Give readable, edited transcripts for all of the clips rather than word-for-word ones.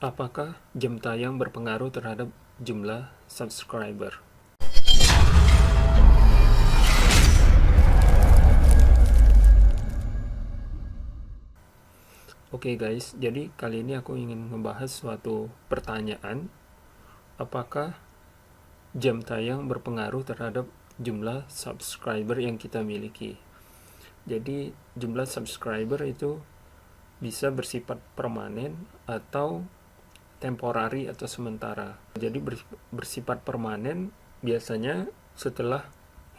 Apakah jam tayang berpengaruh terhadap jumlah subscriber? Oke guys, jadi kali ini aku ingin membahas suatu pertanyaan. Apakah jam tayang berpengaruh terhadap jumlah subscriber yang kita miliki? Jadi jumlah subscriber itu bisa bersifat permanen atau temporari atau sementara. Jadi bersifat permanen biasanya setelah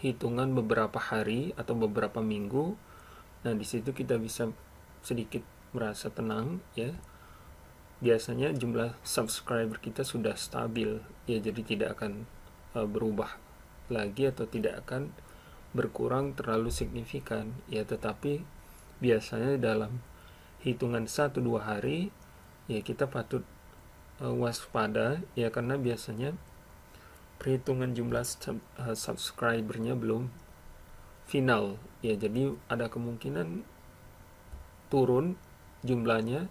hitungan beberapa hari atau beberapa minggu. Nah, di situ kita bisa sedikit merasa tenang ya. Biasanya jumlah subscriber kita sudah stabil ya, jadi tidak akan berubah lagi atau tidak akan berkurang terlalu signifikan ya, tetapi biasanya dalam hitungan 1-2 hari ya kita patut waspada ya, karena biasanya perhitungan jumlah subscribernya belum final ya, jadi ada kemungkinan turun jumlahnya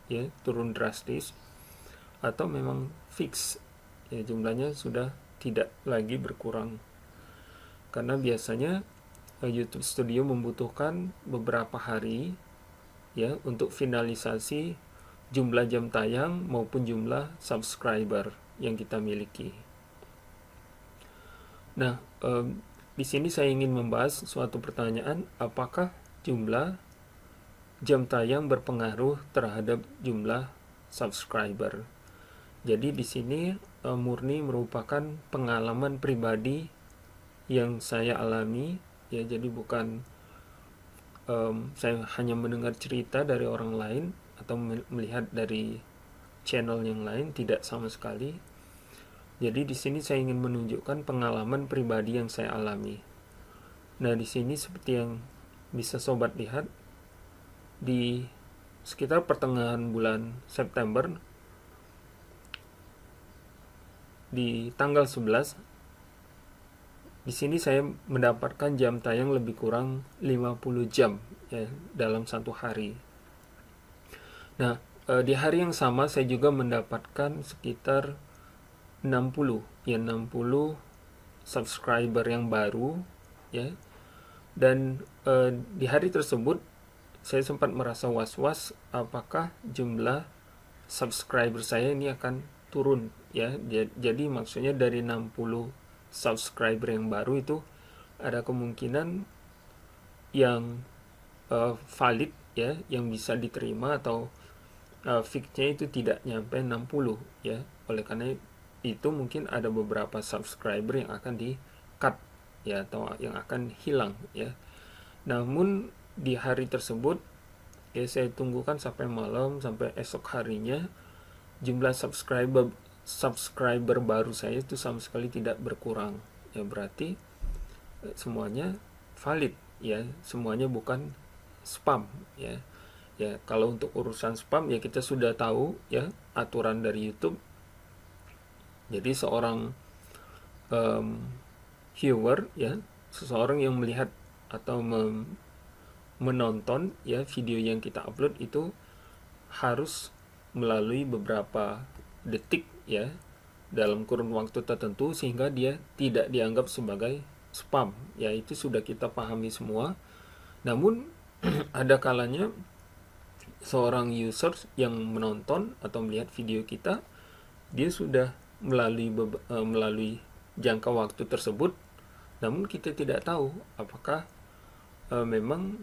ya, turun drastis, atau memang fix ya, jumlahnya sudah tidak lagi berkurang. Karena biasanya YouTube Studio membutuhkan beberapa hari ya untuk finalisasi jumlah jam tayang maupun jumlah subscriber yang kita miliki. Nah, di sini saya ingin membahas suatu pertanyaan, apakah jumlah jam tayang berpengaruh terhadap jumlah subscriber? Jadi di sini murni merupakan pengalaman pribadi yang saya alami ya, jadi bukan saya hanya mendengar cerita dari orang lain atau melihat dari channel yang lain, tidak sama sekali. Jadi di sini saya ingin menunjukkan pengalaman pribadi yang saya alami. Nah, di sini seperti yang bisa sobat lihat, di sekitar pertengahan bulan September, di tanggal 11, di sini saya mendapatkan jam tayang lebih kurang 50 jam ya dalam satu hari. Nah, di hari yang sama saya juga mendapatkan sekitar 60 subscriber yang baru ya. Dan di hari tersebut saya sempat merasa was-was apakah jumlah subscriber saya ini akan turun ya. Jadi maksudnya dari 60 subscriber yang baru itu ada kemungkinan yang valid ya, yang bisa diterima, atau fixnya itu tidak nyampe 60 ya. Oleh karena itu mungkin ada beberapa subscriber yang akan di cut ya, atau yang akan hilang ya. Namun di hari tersebut ya, saya tunggukan sampai malam, sampai esok harinya, jumlah subscriber baru saya itu sama sekali tidak berkurang ya, berarti semuanya valid ya, semuanya bukan spam ya. Ya, kalau untuk urusan spam ya kita sudah tahu ya aturan dari YouTube. Jadi seorang viewer ya, seseorang yang melihat atau menonton ya video yang kita upload itu harus melalui beberapa detik ya, dalam kurun waktu tertentu, sehingga dia tidak dianggap sebagai spam ya. Itu sudah kita pahami semua. Namun ada kalanya seorang user yang menonton atau melihat video kita, dia sudah melalui jangka waktu tersebut, namun kita tidak tahu apakah memang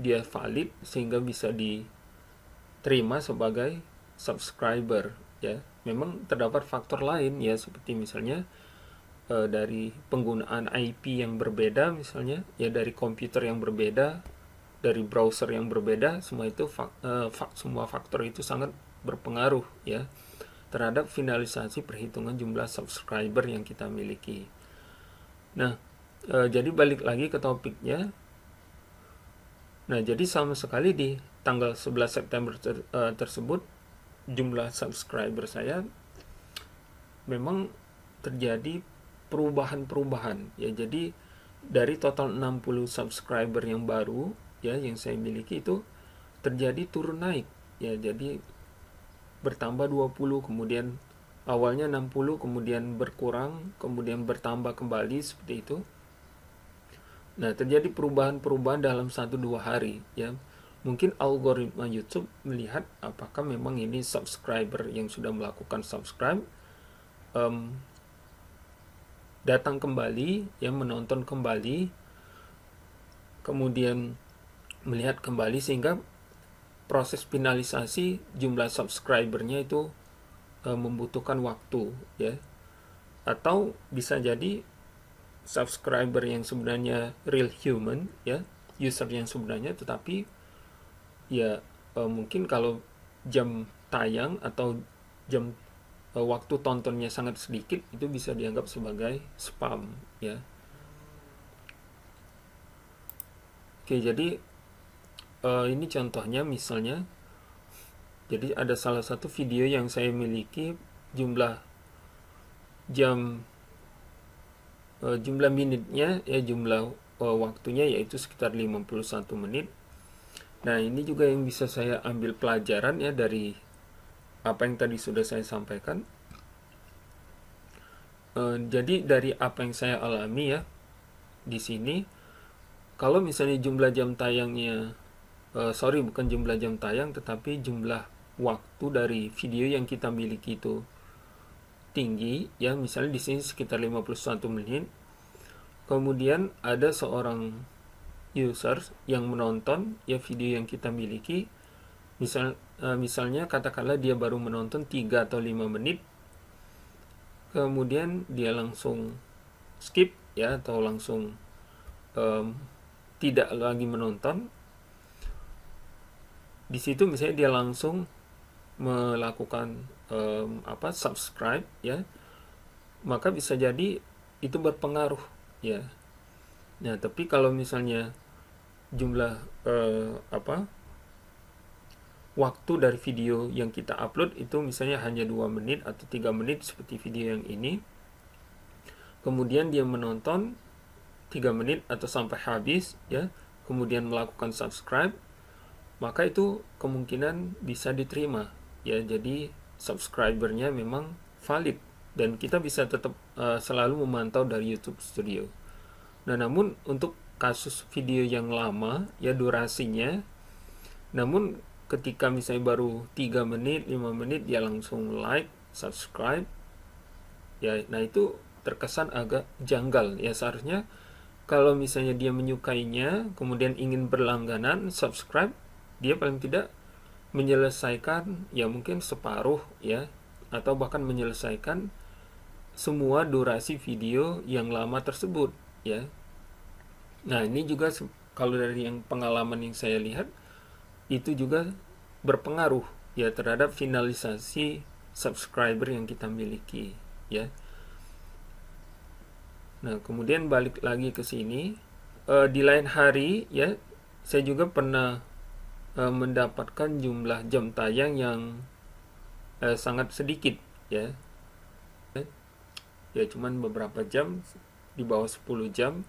dia valid sehingga bisa diterima sebagai subscriber ya. Memang terdapat faktor lain ya, seperti misalnya dari penggunaan IP yang berbeda misalnya ya, dari komputer yang berbeda, dari browser yang berbeda. Semua itu semua faktor itu sangat berpengaruh ya terhadap finalisasi perhitungan jumlah subscriber yang kita miliki. Nah, jadi balik lagi ke topiknya. Nah, jadi sama sekali di tanggal 11 September tersebut jumlah subscriber saya memang terjadi perubahan-perubahan ya. Jadi dari total 60 subscriber yang baru ya yang saya miliki itu terjadi turun naik ya. Jadi bertambah 20, kemudian awalnya 60, kemudian berkurang, kemudian bertambah kembali, seperti itu. Nah, terjadi perubahan-perubahan dalam 1-2 hari, ya. Mungkin algoritma YouTube melihat apakah memang ini subscriber yang sudah melakukan subscribe datang kembali, ya, menonton kembali, kemudian melihat kembali, sehingga proses finalisasi jumlah subscribernya itu membutuhkan waktu, ya. Atau bisa jadi subscriber yang sebenarnya real human, ya, user yang sebenarnya, tetapi ya mungkin kalau jam tayang atau jam waktu tontonnya sangat sedikit, itu bisa dianggap sebagai spam, ya. Oke, jadi ini contohnya, misalnya, jadi ada salah satu video yang saya miliki, jumlah jam jumlah minitnya, ya, jumlah waktunya yaitu sekitar 51 menit. Nah, ini juga yang bisa saya ambil pelajaran, ya, dari apa yang tadi sudah saya sampaikan. Jadi dari apa yang saya alami, ya, di sini, kalau misalnya jumlah jam tayangnya, bukan jumlah jam tayang, tetapi jumlah waktu dari video yang kita miliki itu tinggi, ya, misalnya di sini sekitar 51 menit. Kemudian ada seorang user yang menonton, ya, video yang kita miliki. Misalnya katakanlah dia baru menonton 3 atau 5 menit. Kemudian dia langsung skip, ya, atau langsung tidak lagi menonton. Di situ misalnya dia langsung melakukan subscribe, ya, maka bisa jadi itu berpengaruh, ya. Nah, tapi kalau misalnya jumlah waktu dari video yang kita upload itu misalnya hanya 2 menit atau 3 menit seperti video yang ini, kemudian dia menonton 3 menit atau sampai habis, ya, kemudian melakukan subscribe, maka itu kemungkinan bisa diterima, ya. Jadi subscribernya memang valid dan kita bisa tetap selalu memantau dari YouTube Studio. Nah, namun untuk kasus video yang lama, ya, durasinya, namun ketika misalnya baru 3 menit, 5 menit dia langsung like, subscribe, ya, nah itu terkesan agak janggal, ya. Seharusnya kalau misalnya dia menyukainya, kemudian ingin berlangganan subscribe, dia paling tidak menyelesaikan, ya, mungkin separuh, ya, atau bahkan menyelesaikan semua durasi video yang lama tersebut, ya. Nah, ini juga kalau dari yang pengalaman yang saya lihat, itu juga berpengaruh, ya, terhadap finalisasi subscriber yang kita miliki, ya. Nah, kemudian balik lagi ke sini, di lain hari, ya, saya juga pernah mendapatkan jumlah jam tayang yang sangat sedikit, ya. Ya, cuman beberapa jam, di bawah 10 jam.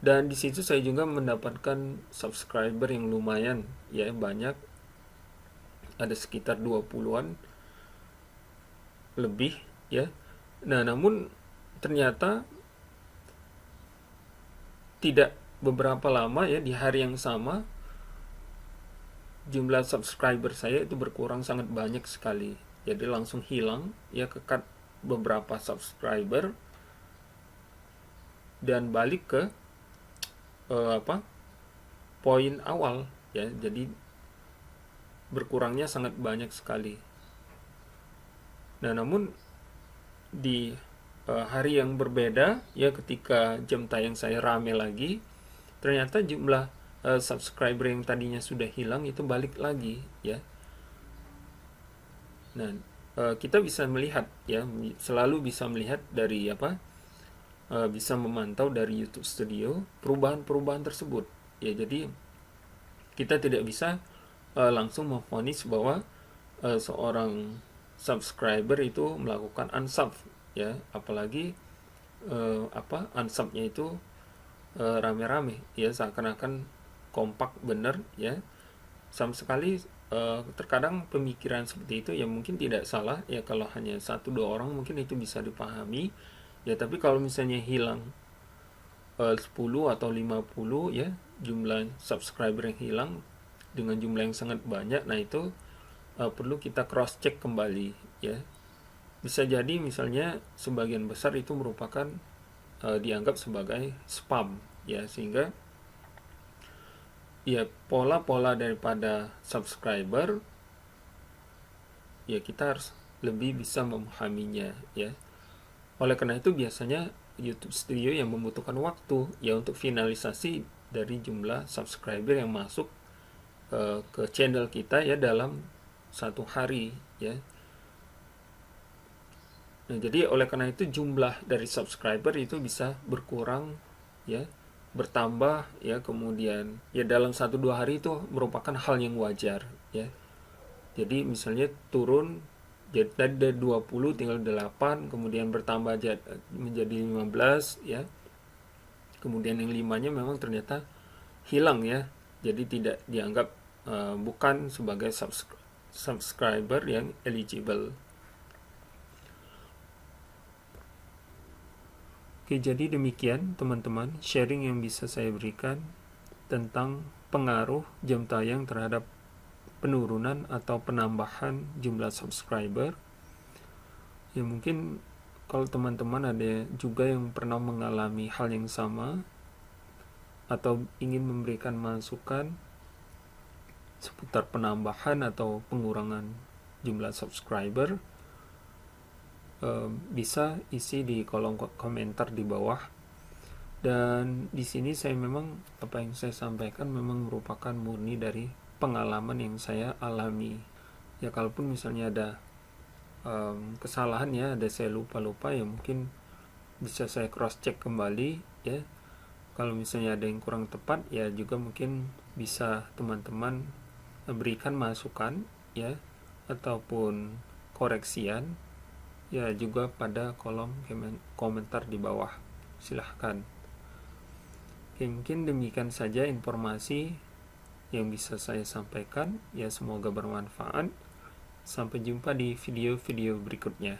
Dan di situ saya juga mendapatkan subscriber yang lumayan, ya, banyak, ada sekitar 20-an lebih, ya. Nah, namun ternyata tidak beberapa lama, ya, di hari yang sama jumlah subscriber saya itu berkurang sangat banyak sekali. Jadi langsung hilang, ya, kekat beberapa subscriber dan balik ke poin awal, ya. Jadi berkurangnya sangat banyak sekali. Nah, namun di hari yang berbeda, ya, ketika jam tayang saya rame lagi, ternyata jumlah subscriber yang tadinya sudah hilang itu balik lagi, ya. Nah, kita bisa melihat, ya, selalu bisa melihat dari bisa memantau dari YouTube Studio perubahan-perubahan tersebut, ya. Jadi kita tidak bisa langsung memvonis bahwa seorang subscriber itu melakukan unsub, ya, apalagi unsubnya itu rame-rame, ya, seakan-akan kompak bener, ya. Sama sekali terkadang pemikiran seperti itu ya mungkin tidak salah ya, kalau hanya 1-2 orang mungkin itu bisa dipahami ya, tapi kalau misalnya hilang 10 atau 50 ya jumlah subscriber yang hilang dengan jumlah yang sangat banyak, nah itu perlu kita cross check kembali ya. Bisa jadi misalnya sebagian besar itu merupakan dianggap sebagai spam ya, sehingga ya pola-pola daripada subscriber ya kita harus lebih bisa memahaminya ya. Oleh karena itu biasanya YouTube Studio yang membutuhkan waktu ya untuk finalisasi dari jumlah subscriber yang masuk ke channel kita ya dalam 1 hari ya. Nah, jadi oleh karena itu jumlah dari subscriber itu bisa berkurang ya, bertambah ya, kemudian ya dalam 1-2 hari itu merupakan hal yang wajar ya. Jadi misalnya turun jadi dari 20 tinggal 8, kemudian bertambah menjadi 15 ya. Kemudian yang 5-nya memang ternyata hilang ya. Jadi tidak dianggap bukan sebagai subscriber yang eligible. Oke, jadi demikian teman-teman sharing yang bisa saya berikan tentang pengaruh jam tayang terhadap penurunan atau penambahan jumlah subscriber. Ya mungkin kalau teman-teman ada juga yang pernah mengalami hal yang sama atau ingin memberikan masukan seputar penambahan atau pengurangan jumlah subscriber, bisa isi di kolom komentar di bawah. Dan di sini saya memang apa yang saya sampaikan memang merupakan murni dari pengalaman yang saya alami. Ya kalaupun misalnya ada kesalahan ya, ada saya lupa ya, mungkin bisa saya cross check kembali ya. Kalau misalnya ada yang kurang tepat ya juga mungkin bisa teman-teman berikan masukan ya, ataupun koreksian ya juga pada kolom komentar di bawah. Silahkan. Oke, mungkin demikian saja informasi yang bisa saya sampaikan ya, semoga bermanfaat. Sampai jumpa di video-video berikutnya.